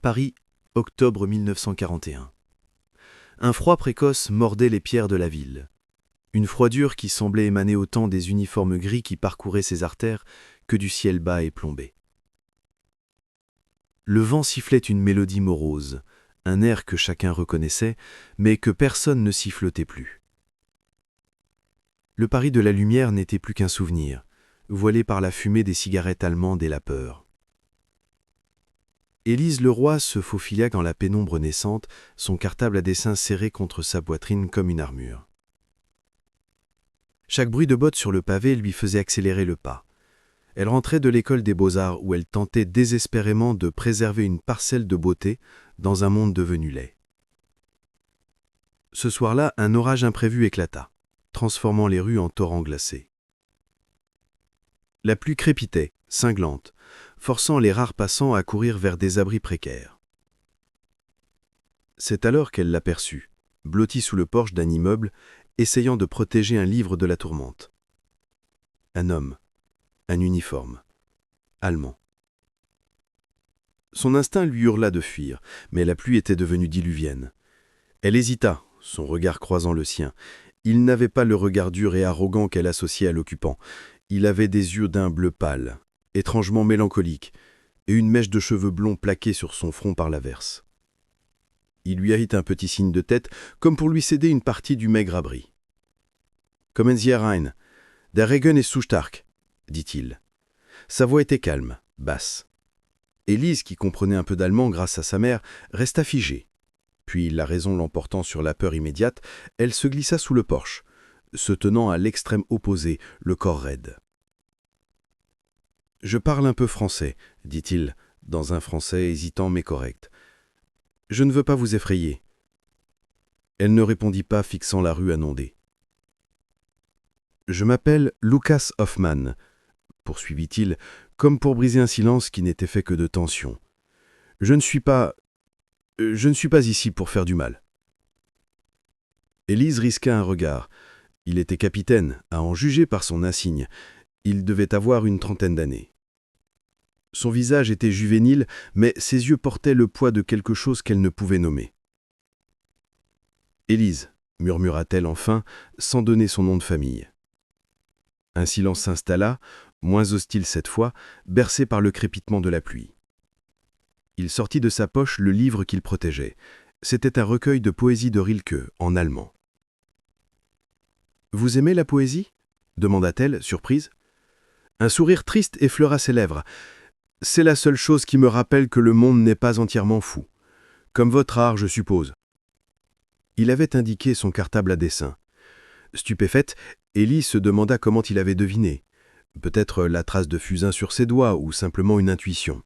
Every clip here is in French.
Paris, octobre 1941. Un froid précoce mordait les pierres de la ville. Une froidure qui semblait émaner autant des uniformes gris qui parcouraient ses artères que du ciel bas et plombé. Le vent sifflait une mélodie morose, un air que chacun reconnaissait, mais que personne ne sifflotait plus. Le Paris de la lumière n'était plus qu'un souvenir, voilé par la fumée des cigarettes allemandes et la peur. Élise Leroy se faufila dans la pénombre naissante, son cartable à dessin serré contre sa poitrine comme une armure. Chaque bruit de bottes sur le pavé lui faisait accélérer le pas. Elle rentrait de l'école des beaux-arts où elle tentait désespérément de préserver une parcelle de beauté dans un monde devenu laid. Ce soir-là, un orage imprévu éclata, transformant les rues en torrents glacés. La pluie crépitait, cinglante, forçant les rares passants à courir vers des abris précaires. C'est alors qu'elle l'aperçut, blotti sous le porche d'un immeuble, essayant de protéger un livre de la tourmente. Un homme, un uniforme, allemand. Son instinct lui hurla de fuir, mais la pluie était devenue diluvienne. Elle hésita, son regard croisant le sien. Il n'avait pas le regard dur et arrogant qu'elle associait à l'occupant. Il avait des yeux d'un bleu pâle, étrangement mélancolique, et une mèche de cheveux blonds plaquée sur son front par l'averse. Il lui fit un petit signe de tête, comme pour lui céder une partie du maigre abri. « Kommen Sie herein. Der Regen ist zu stark », dit-il. Sa voix était calme, basse. Élise, qui comprenait un peu d'allemand grâce à sa mère, resta figée. Puis, la raison l'emportant sur la peur immédiate, elle se glissa sous le porche, se tenant à l'extrême opposé, le corps raide. « Je parle un peu français, » dit-il, dans un français hésitant mais correct. « Je ne veux pas vous effrayer. » Elle ne répondit pas, fixant la rue inondée. « Je m'appelle Lucas Hoffmann, » poursuivit-il, comme pour briser un silence qui n'était fait que de tension. « Je ne suis pas ici pour faire du mal. » Élise risqua un regard. Il était capitaine, à en juger par son insigne. Il devait avoir une trentaine d'années. Son visage était juvénile, mais ses yeux portaient le poids de quelque chose qu'elle ne pouvait nommer. « Élise », murmura-t-elle enfin, sans donner son nom de famille. Un silence s'installa, moins hostile cette fois, bercé par le crépitement de la pluie. Il sortit de sa poche le livre qu'il protégeait. C'était un recueil de poésie de Rilke, en allemand. « Vous aimez la poésie » demanda-t-elle, surprise. Un sourire triste effleura ses lèvres. « C'est la seule chose qui me rappelle que le monde n'est pas entièrement fou. Comme votre art, je suppose. » Il avait indiqué son cartable à dessin. Stupéfaite, Élise se demanda comment il avait deviné. Peut-être la trace de fusain sur ses doigts ou simplement une intuition.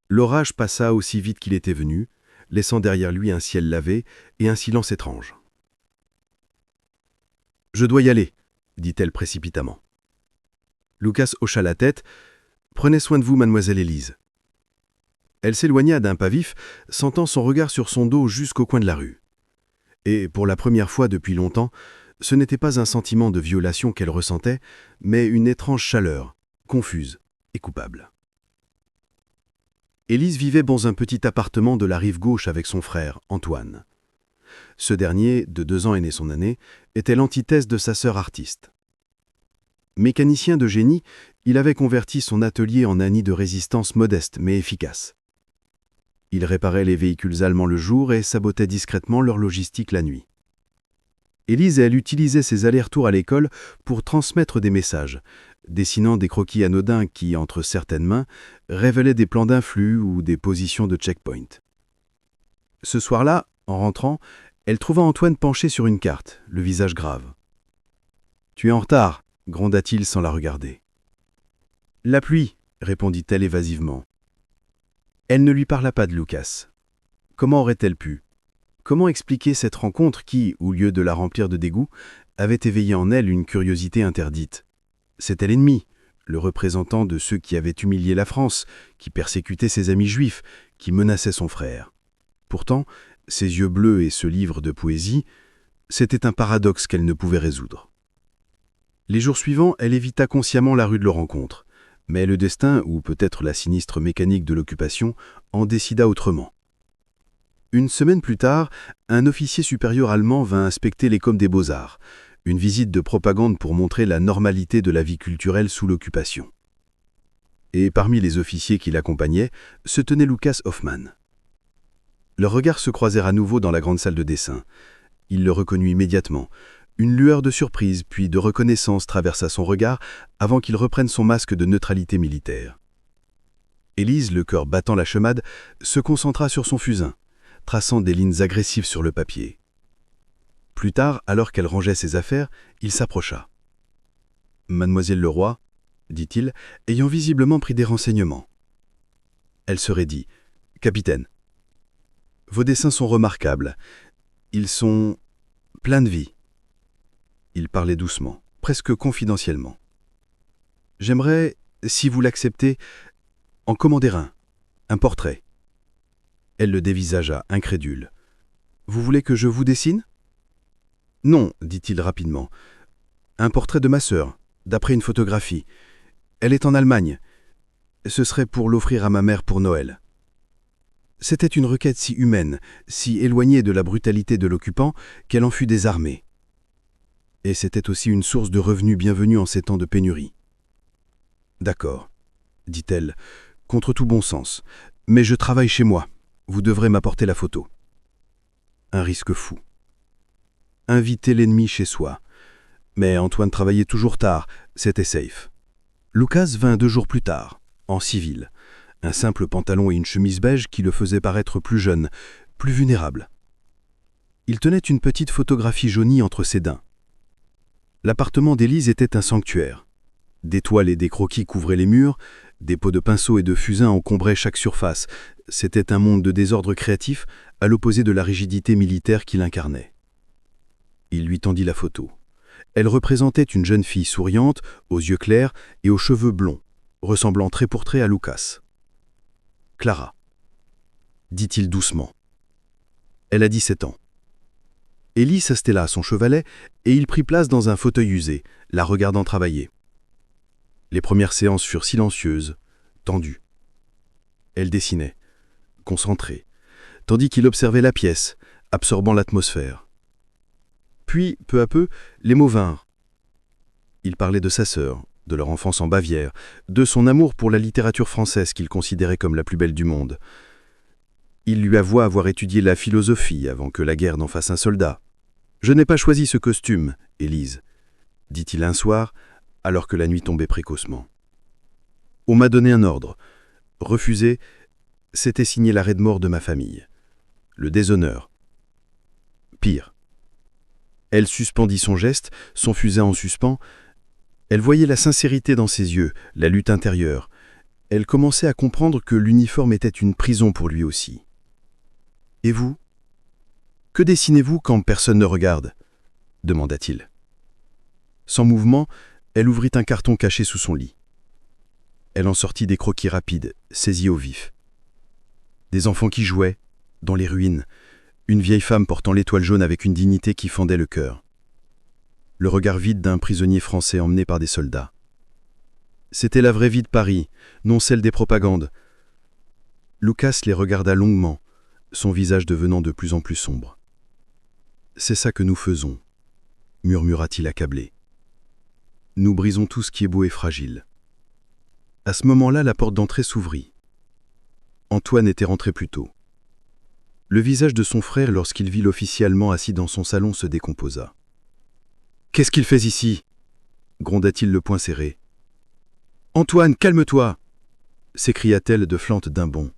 L'orage passa aussi vite qu'il était venu, laissant derrière lui un ciel lavé et un silence étrange. « Je dois y aller, » dit-elle précipitamment. Lucas hocha la tête. « Prenez soin de vous, mademoiselle Élise. » Elle s'éloigna d'un pas vif, sentant son regard sur son dos jusqu'au coin de la rue. Et, pour la première fois depuis longtemps, ce n'était pas un sentiment de violation qu'elle ressentait, mais une étrange chaleur, confuse et coupable. Élise vivait dans un petit appartement de la rive gauche avec son frère, Antoine. Ce dernier, de 2 ans aîné son année, était l'antithèse de sa sœur artiste. Mécanicien de génie, il avait converti son atelier en un nid de résistance modeste mais efficace. Il réparait les véhicules allemands le jour et sabotait discrètement leur logistique la nuit. Élise, elle utilisait ses allers-retours à l'école pour transmettre des messages, dessinant des croquis anodins qui, entre certaines mains, révélaient des plans d'influx ou des positions de checkpoint. Ce soir-là, en rentrant, elle trouva Antoine penché sur une carte, le visage grave. « Tu es en retard », gronda-t-il sans la regarder. « La pluie », répondit-elle évasivement. Elle ne lui parla pas de Lucas. Comment aurait-elle pu ? Comment expliquer cette rencontre qui, au lieu de la remplir de dégoût, avait éveillé en elle une curiosité interdite ? C'était l'ennemi, le représentant de ceux qui avaient humilié la France, qui persécutaient ses amis juifs, qui menaçaient son frère. Pourtant, ses yeux bleus et ce livre de poésie, c'était un paradoxe qu'elle ne pouvait résoudre. Les jours suivants, elle évita consciemment la rue de leur rencontre. Mais le destin, ou peut-être la sinistre mécanique de l'occupation, en décida autrement. Une semaine plus tard, un officier supérieur allemand vint inspecter l'école des beaux-arts, une visite de propagande pour montrer la normalité de la vie culturelle sous l'occupation. Et parmi les officiers qui l'accompagnaient, se tenait Lucas Hoffmann. Leurs regards se croisèrent à nouveau dans la grande salle de dessin. Il le reconnut immédiatement. Une lueur de surprise puis de reconnaissance traversa son regard avant qu'il reprenne son masque de neutralité militaire. Élise, le cœur battant la chamade, se concentra sur son fusain, traçant des lignes agressives sur le papier. Plus tard, alors qu'elle rangeait ses affaires, il s'approcha. « Mademoiselle Leroy », dit-il, ayant visiblement pris des renseignements. Elle se raidit. « Capitaine, vos dessins sont remarquables. Ils sont pleins de vie. » Il parlait doucement, presque confidentiellement. « J'aimerais, si vous l'acceptez, en commander un portrait. » Elle le dévisagea, incrédule. « Vous voulez que je vous dessine ?»« Non, dit-il rapidement. Un portrait de ma sœur, d'après une photographie. Elle est en Allemagne. Ce serait pour l'offrir à ma mère pour Noël. » C'était une requête si humaine, si éloignée de la brutalité de l'occupant, qu'elle en fut désarmée. Et c'était aussi une source de revenus bienvenue en ces temps de pénurie. « D'accord, dit-elle, contre tout bon sens, mais je travaille chez moi. Vous devrez m'apporter la photo. » Un risque fou. Inviter l'ennemi chez soi. Mais Antoine travaillait toujours tard, c'était safe. Lucas vint 2 jours plus tard, en civil. Un simple pantalon et une chemise beige qui le faisaient paraître plus jeune, plus vulnérable. Il tenait une petite photographie jaunie entre ses dents. L'appartement d'Élise était un sanctuaire. Des toiles et des croquis couvraient les murs, des pots de pinceau et de fusain encombraient chaque surface. C'était un monde de désordre créatif, à l'opposé de la rigidité militaire qu'il incarnait. Il lui tendit la photo. Elle représentait une jeune fille souriante, aux yeux clairs et aux cheveux blonds, ressemblant trait pour trait à Lucas. « Clara », dit-il doucement. Elle a 17 ans. Élie s'installa à son chevalet et il prit place dans un fauteuil usé, la regardant travailler. Les premières séances furent silencieuses, tendues. Elle dessinait, concentrée, tandis qu'il observait la pièce, absorbant l'atmosphère. Puis, peu à peu, les mots vinrent. Il parlait de sa sœur, de leur enfance en Bavière, de son amour pour la littérature française qu'il considérait comme la plus belle du monde. Il lui avoua avoir étudié la philosophie avant que la guerre n'en fasse un soldat. « Je n'ai pas choisi ce costume, Élise, » dit-il un soir, alors que la nuit tombait précocement. « On m'a donné un ordre. Refuser, c'était signer l'arrêt de mort de ma famille. Le déshonneur. Pire. » Elle suspendit son geste, son fusain en suspens. Elle voyait la sincérité dans ses yeux, la lutte intérieure. Elle commençait à comprendre que l'uniforme était une prison pour lui aussi. « Et vous ? Que dessinez-vous quand personne ne regarde ?» demanda-t-il. Sans mouvement, elle ouvrit un carton caché sous son lit. Elle en sortit des croquis rapides, saisis au vif. Des enfants qui jouaient, dans les ruines, une vieille femme portant l'étoile jaune avec une dignité qui fendait le cœur. Le regard vide d'un prisonnier français emmené par des soldats. C'était la vraie vie de Paris, non celle des propagandes. Lucas les regarda longuement, son visage devenant de plus en plus sombre. « C'est ça que nous faisons, » murmura-t-il accablé. « Nous brisons tout ce qui est beau et fragile. » À ce moment-là, la porte d'entrée s'ouvrit. Antoine était rentré plus tôt. Le visage de son frère, lorsqu'il vit l'officier allemand assis dans son salon, se décomposa. « Qu'est-ce qu'il fait ici ?» gronda-t-il le poing serré. « Antoine, calme-toi » s'écria-t-elle de flante d'un bond.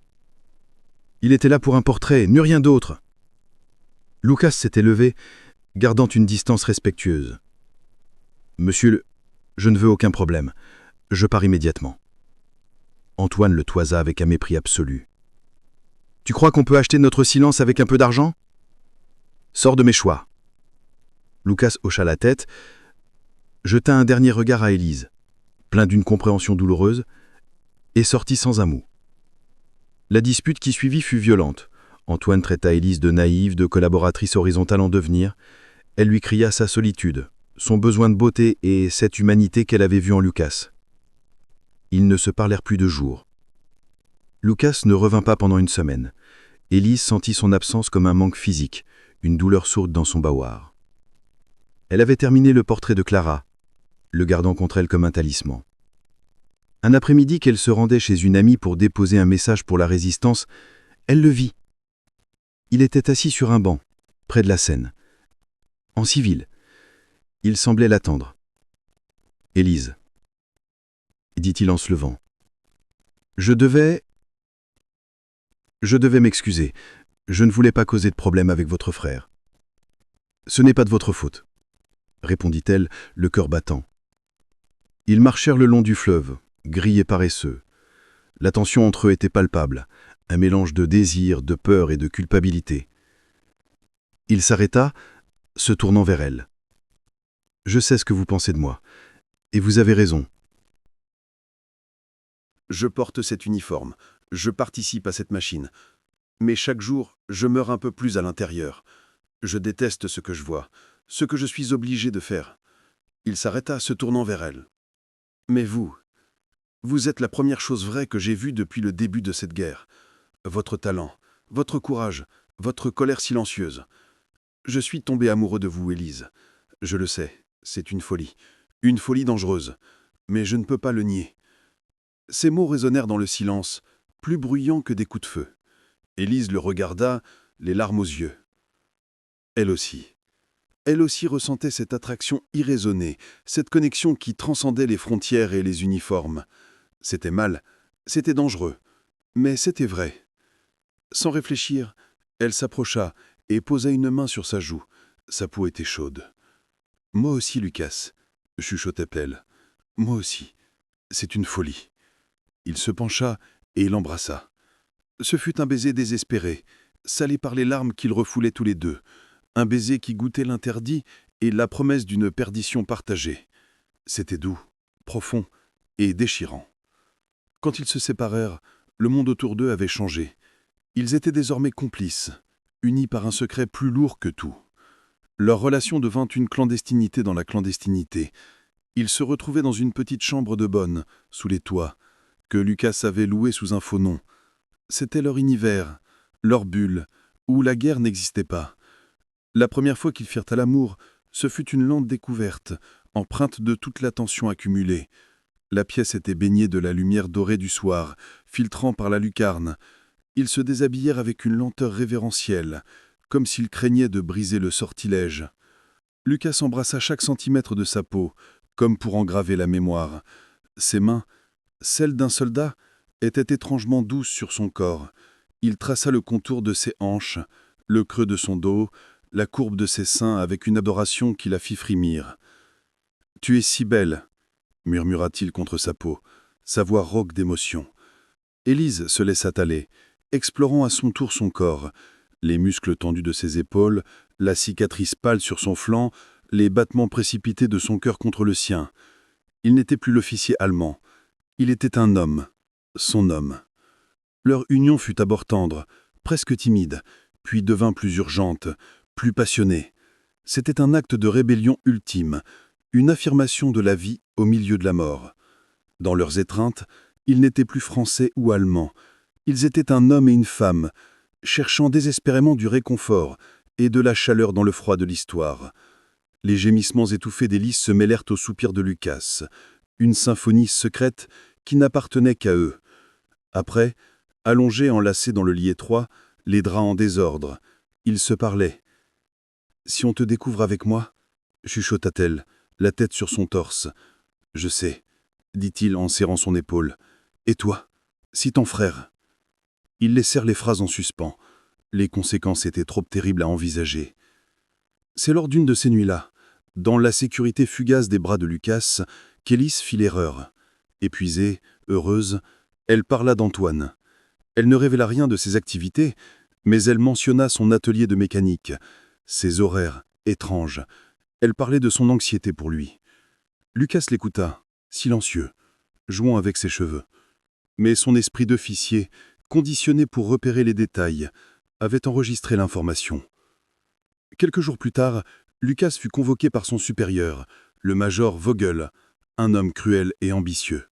« Il était là pour un portrait, nulle rien d'autre. » Lucas s'était levé, gardant une distance respectueuse. « Monsieur, je ne veux aucun problème. Je pars immédiatement. » Antoine le toisa avec un mépris absolu. « Tu crois qu'on peut acheter notre silence avec un peu d'argent ? Sors de mes choix. » Lucas hocha la tête, jeta un dernier regard à Élise, plein d'une compréhension douloureuse, et sortit sans un mot. La dispute qui suivit fut violente. Antoine traita Élise de naïve, de collaboratrice horizontale en devenir. Elle lui cria sa solitude, son besoin de beauté et cette humanité qu'elle avait vue en Lucas. Ils ne se parlèrent plus de jours. Lucas ne revint pas pendant une semaine. Élise sentit son absence comme un manque physique, une douleur sourde dans son baoir. Elle avait terminé le portrait de Clara, le gardant contre elle comme un talisman. Un après-midi qu'elle se rendait chez une amie pour déposer un message pour la résistance, elle le vit. Il était assis sur un banc, près de la Seine. En civil. Il semblait l'attendre. « Élise, » dit-il en se levant. « Je devais m'excuser. Je ne voulais pas causer de problème avec votre frère. »« Ce n'est pas de votre faute, » répondit-elle, le cœur battant. Ils marchèrent le long du fleuve, gris et paresseux. La tension entre eux était palpable, un mélange de désir, de peur et de culpabilité. Il s'arrêta, se tournant vers elle. « Je sais ce que vous pensez de moi, et vous avez raison. Je porte cet uniforme, je participe à cette machine. Mais chaque jour, je meurs un peu plus à l'intérieur. Je déteste ce que je vois, ce que je suis obligé de faire. » Il s'arrêta, se tournant vers elle. « Mais vous êtes la première chose vraie que j'ai vue depuis le début de cette guerre. Votre talent, votre courage, votre colère silencieuse. Je suis tombé amoureux de vous, Élise. Je le sais, c'est une folie dangereuse, mais je ne peux pas le nier. » Ces mots résonnèrent dans le silence, plus bruyants que des coups de feu. Élise le regarda, les larmes aux yeux. Elle aussi ressentait cette attraction irraisonnée, cette connexion qui transcendait les frontières et les uniformes. C'était mal, c'était dangereux, mais c'était vrai. Sans réfléchir, elle s'approcha et posa une main sur sa joue. Sa peau était chaude. « Moi aussi, Lucas, » chuchota-t-elle. « Moi aussi. C'est une folie. » Il se pencha et l'embrassa. Ce fut un baiser désespéré, salé par les larmes qu'ils refoulaient tous les deux, un baiser qui goûtait l'interdit et la promesse d'une perdition partagée. C'était doux, profond et déchirant. Quand ils se séparèrent, le monde autour d'eux avait changé. Ils étaient désormais complices, unis par un secret plus lourd que tout. Leur relation devint une clandestinité dans la clandestinité. Ils se retrouvaient dans une petite chambre de bonne, sous les toits, que Lucas avait louée sous un faux nom. C'était leur univers, leur bulle, où la guerre n'existait pas. La première fois qu'ils firent à l'amour, ce fut une lente découverte, empreinte de toute l'attention accumulée. La pièce était baignée de la lumière dorée du soir, filtrant par la lucarne. Ils se déshabillèrent avec une lenteur révérentielle, comme s'ils craignaient de briser le sortilège. Lucas embrassa chaque centimètre de sa peau, comme pour en graver la mémoire. Ses mains, celles d'un soldat, étaient étrangement douces sur son corps. Il traça le contour de ses hanches, le creux de son dos, la courbe de ses seins avec une adoration qui la fit frémir. « Tu es si belle !» murmura-t-il contre sa peau, sa voix rauque d'émotion. Élise se laissa aller, explorant à son tour son corps, les muscles tendus de ses épaules, la cicatrice pâle sur son flanc, les battements précipités de son cœur contre le sien. Il n'était plus l'officier allemand. Il était un homme, son homme. Leur union fut d'abord tendre, presque timide, puis devint plus urgente, plus passionnée. C'était un acte de rébellion ultime, une affirmation de la vie au milieu de la mort. Dans leurs étreintes, ils n'étaient plus français ou allemands. Ils étaient un homme et une femme, cherchant désespérément du réconfort et de la chaleur dans le froid de l'histoire. Les gémissements étouffés d'Élise se mêlèrent aux soupirs de Lucas, une symphonie secrète qui n'appartenait qu'à eux. Après, allongés enlacés dans le lit étroit, les draps en désordre, ils se parlaient. « Si on te découvre avec moi » chuchota-t-elle, la tête sur son torse. « Je sais » dit-il en serrant son épaule. « Et toi, si ton frère » Ils laissèrent les phrases en suspens. Les conséquences étaient trop terribles à envisager. C'est lors d'une de ces nuits-là, dans la sécurité fugace des bras de Lucas, qu'Élise fit l'erreur. Épuisée, heureuse, elle parla d'Antoine. Elle ne révéla rien de ses activités, mais elle mentionna son atelier de mécanique, ses horaires étranges. Elle parlait de son anxiété pour lui. Lucas l'écouta, silencieux, jouant avec ses cheveux. Mais son esprit d'officier, conditionné pour repérer les détails, avait enregistré l'information. Quelques jours plus tard, Lucas fut convoqué par son supérieur, le major Vogel, un homme cruel et ambitieux.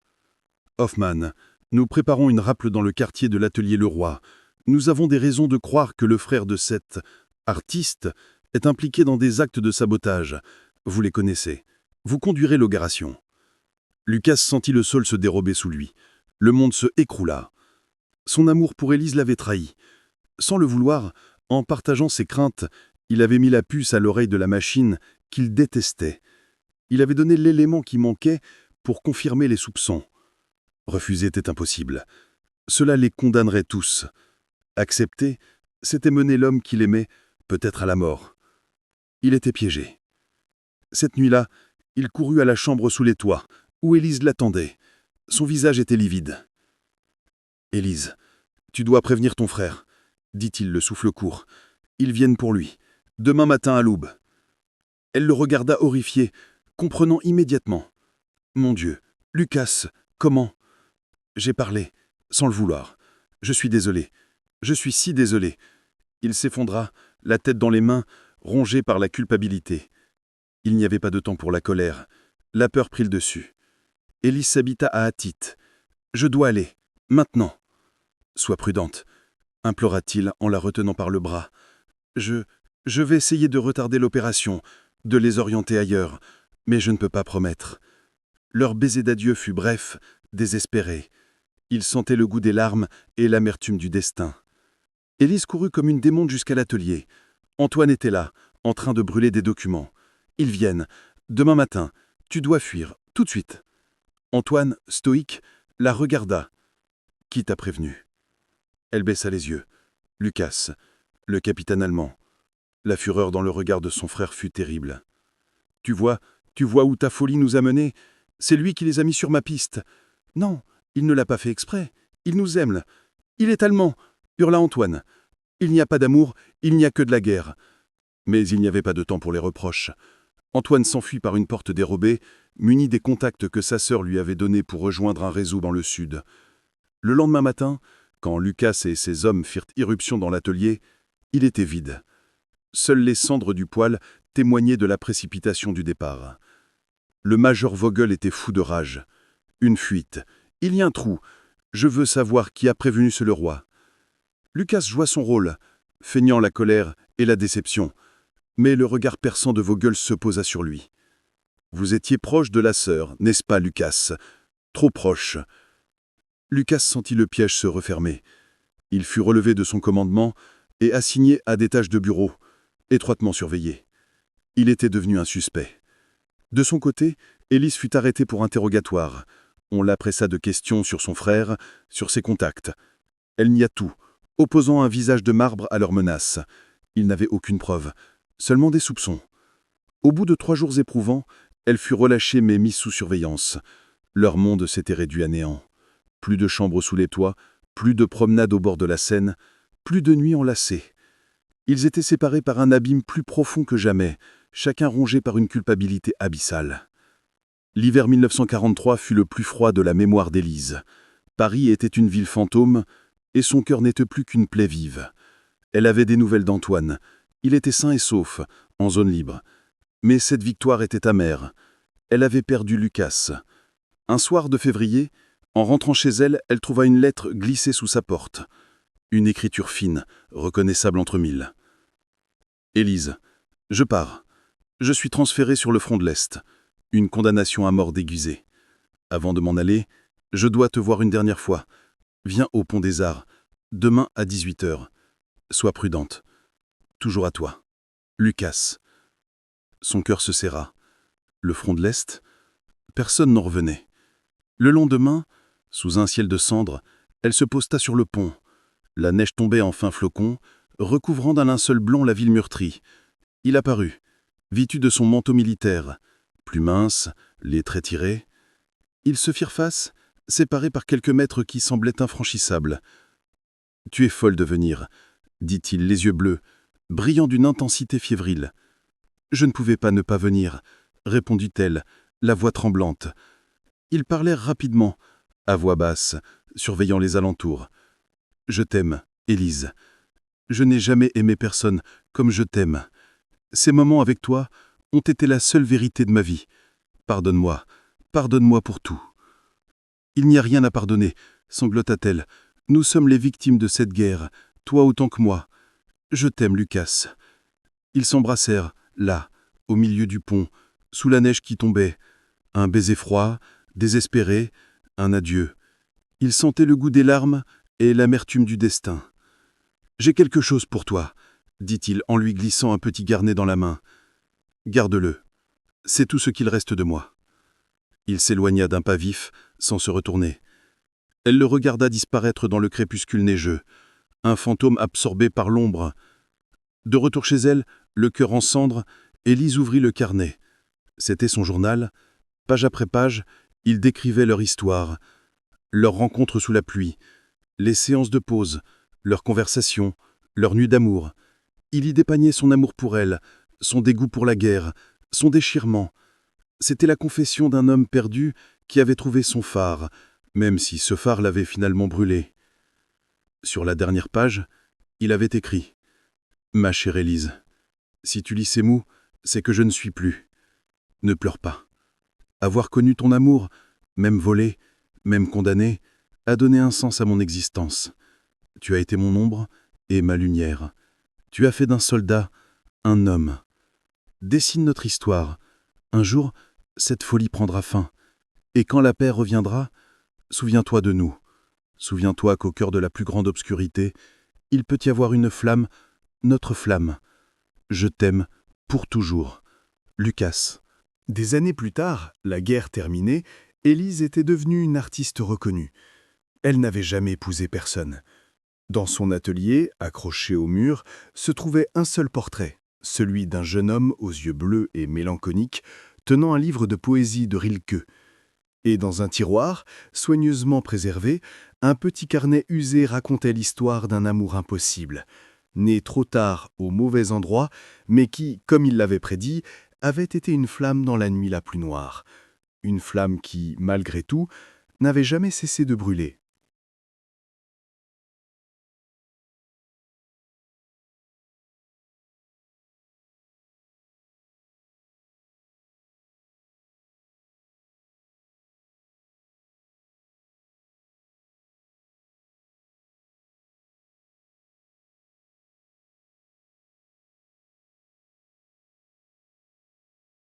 Hoffman, nous préparons une rafle dans le quartier de l'atelier Leroy. Nous avons des raisons de croire que le frère de cet artiste est impliqué dans des actes de sabotage. Vous les connaissez. Vous conduirez l'opération. Lucas sentit le sol se dérober sous lui. Le monde se écroula. Son amour pour Élise l'avait trahi. Sans le vouloir, en partageant ses craintes, il avait mis la puce à l'oreille de la machine qu'il détestait. Il avait donné l'élément qui manquait pour confirmer les soupçons. Refuser était impossible. Cela les condamnerait tous. Accepter, c'était mener l'homme qu'il aimait, peut-être à la mort. Il était piégé. Cette nuit-là, il courut à la chambre sous les toits, où Élise l'attendait. Son visage était livide. « Élise, tu dois prévenir ton frère, » dit-il le souffle court. « Ils viennent pour lui, demain matin à l'aube. » Elle le regarda horrifiée, comprenant immédiatement. « Mon Dieu, Lucas, comment ?» J'ai parlé, sans le vouloir. Je suis désolé. Je suis si désolé. Il s'effondra, la tête dans les mains, rongé par la culpabilité. Il n'y avait pas de temps pour la colère. La peur prit le dessus. Élise s'habita à hâtite. « Je dois aller, maintenant. »« Sois prudente, » implora-t-il en la retenant par le bras. « Je vais essayer de retarder l'opération, de les orienter ailleurs, mais je ne peux pas promettre. » Leur baiser d'adieu fut bref, désespéré. Il sentait le goût des larmes et l'amertume du destin. Élise courut comme une démonte jusqu'à l'atelier. Antoine était là, en train de brûler des documents. « Ils viennent. Demain matin. Tu dois fuir, tout de suite. » Antoine, stoïque, la regarda. « Qui t'a prévenu ?» Elle baissa les yeux. Lucas, le capitaine allemand. La fureur dans le regard de son frère fut terrible. « Tu vois où ta folie nous a menés? C'est lui qui les a mis sur ma piste. »« Non, il ne l'a pas fait exprès. Il nous aime. Il est allemand, » hurla Antoine. « Il n'y a pas d'amour, il n'y a que de la guerre. » Mais il n'y avait pas de temps pour les reproches. Antoine s'enfuit par une porte dérobée, muni des contacts que sa sœur lui avait donnés pour rejoindre un réseau dans le sud. Le lendemain matin, quand Lucas et ses hommes firent irruption dans l'atelier, il était vide. Seules les cendres du poêle témoignaient de la précipitation du départ. Le major Vogel était fou de rage. Une fuite. Il y a un trou. Je veux savoir qui a prévenu ce Leroy. Lucas joua son rôle, feignant la colère et la déception. Mais le regard perçant de Vogel se posa sur lui. « Vous étiez proche de la sœur, n'est-ce pas, Lucas? Trop proche. » Lucas sentit le piège se refermer. Il fut relevé de son commandement et assigné à des tâches de bureau, étroitement surveillé. Il était devenu un suspect. De son côté, Élise fut arrêtée pour interrogatoire. On la pressa de questions sur son frère, sur ses contacts. Elle nia tout, opposant un visage de marbre à leurs menaces. Il n'avait aucune preuve, seulement des soupçons. Au bout de 3 jours éprouvants, elle fut relâchée mais mise sous surveillance. Leur monde s'était réduit à néant. Plus de chambres sous les toits, plus de promenades au bord de la Seine, plus de nuits enlacées. Ils étaient séparés par un abîme plus profond que jamais, chacun rongé par une culpabilité abyssale. L'hiver 1943 fut le plus froid de la mémoire d'Élise. Paris était une ville fantôme, et son cœur n'était plus qu'une plaie vive. Elle avait des nouvelles d'Antoine. Il était sain et sauf, en zone libre. Mais cette victoire était amère. Elle avait perdu Lucas. Un soir de février, en rentrant chez elle, elle trouva une lettre glissée sous sa porte. Une écriture fine, reconnaissable entre mille. « Élise, je pars. Je suis transféré sur le front de l'Est. Une condamnation à mort déguisée. Avant de m'en aller, je dois te voir une dernière fois. Viens au Pont des Arts, demain à 18h. Sois prudente. Toujours à toi. Lucas. » Son cœur se serra. Le front de l'Est? Personne n'en revenait. Le lendemain, sous un ciel de cendres, elle se posta sur le pont. La neige tombait en fins flocons, recouvrant d'un linceul blanc la ville meurtrie. Il apparut, vêtu de son manteau militaire, plus mince, les traits tirés. Ils se firent face, séparés par quelques mètres qui semblaient infranchissables. « Tu es folle de venir, » dit-il, les yeux bleus, brillants d'une intensité fiébrile. « Je ne pouvais pas ne pas venir, » répondit-elle, la voix tremblante. Ils parlèrent rapidement, à voix basse, surveillant les alentours. « Je t'aime, Élise. Je n'ai jamais aimé personne comme je t'aime. Ces moments avec toi ont été la seule vérité de ma vie. Pardonne-moi pour tout. » Il n'y a rien à pardonner, sanglota-t-elle. Nous sommes les victimes de cette guerre, toi autant que moi. Je t'aime, Lucas. Ils s'embrassèrent, là, au milieu du pont, sous la neige qui tombait. Un baiser froid, désespéré, un adieu. Il sentait le goût des larmes et l'amertume du destin. « J'ai quelque chose pour toi », dit-il en lui glissant un petit garnet dans la main. « Garde-le. C'est tout ce qu'il reste de moi. » Il s'éloigna d'un pas vif, sans se retourner. Elle le regarda disparaître dans le crépuscule neigeux, un fantôme absorbé par l'ombre. De retour chez elle, le cœur en cendres, Élise ouvrit le carnet. C'était son journal. Page après page, il décrivait leur histoire, leur rencontre sous la pluie, les séances de pause, leurs conversations, leurs nuits d'amour. Il y dépeignait son amour pour elle, son dégoût pour la guerre, son déchirement. C'était la confession d'un homme perdu qui avait trouvé son phare, même si ce phare l'avait finalement brûlé. Sur la dernière page, il avait écrit « Ma chère Élise, si tu lis ces mots, c'est que je ne suis plus. Ne pleure pas. Avoir connu ton amour, même volé, même condamné, a donné un sens à mon existence. Tu as été mon ombre et ma lumière. Tu as fait d'un soldat un homme. Dessine notre histoire. Un jour, cette folie prendra fin. Et quand la paix reviendra, souviens-toi de nous. Souviens-toi qu'au cœur de la plus grande obscurité, il peut y avoir une flamme, notre flamme. Je t'aime pour toujours. Lucas. » Des années plus tard, la guerre terminée, Élise était devenue une artiste reconnue. Elle n'avait jamais épousé personne. Dans son atelier, accroché au mur, se trouvait un seul portrait, celui d'un jeune homme aux yeux bleus et mélancoliques, tenant un livre de poésie de Rilke. Et dans un tiroir, soigneusement préservé, un petit carnet usé racontait l'histoire d'un amour impossible, né trop tard au mauvais endroit, mais qui, comme il l'avait prédit, avait été une flamme dans la nuit la plus noire. Une flamme qui, malgré tout, n'avait jamais cessé de brûler.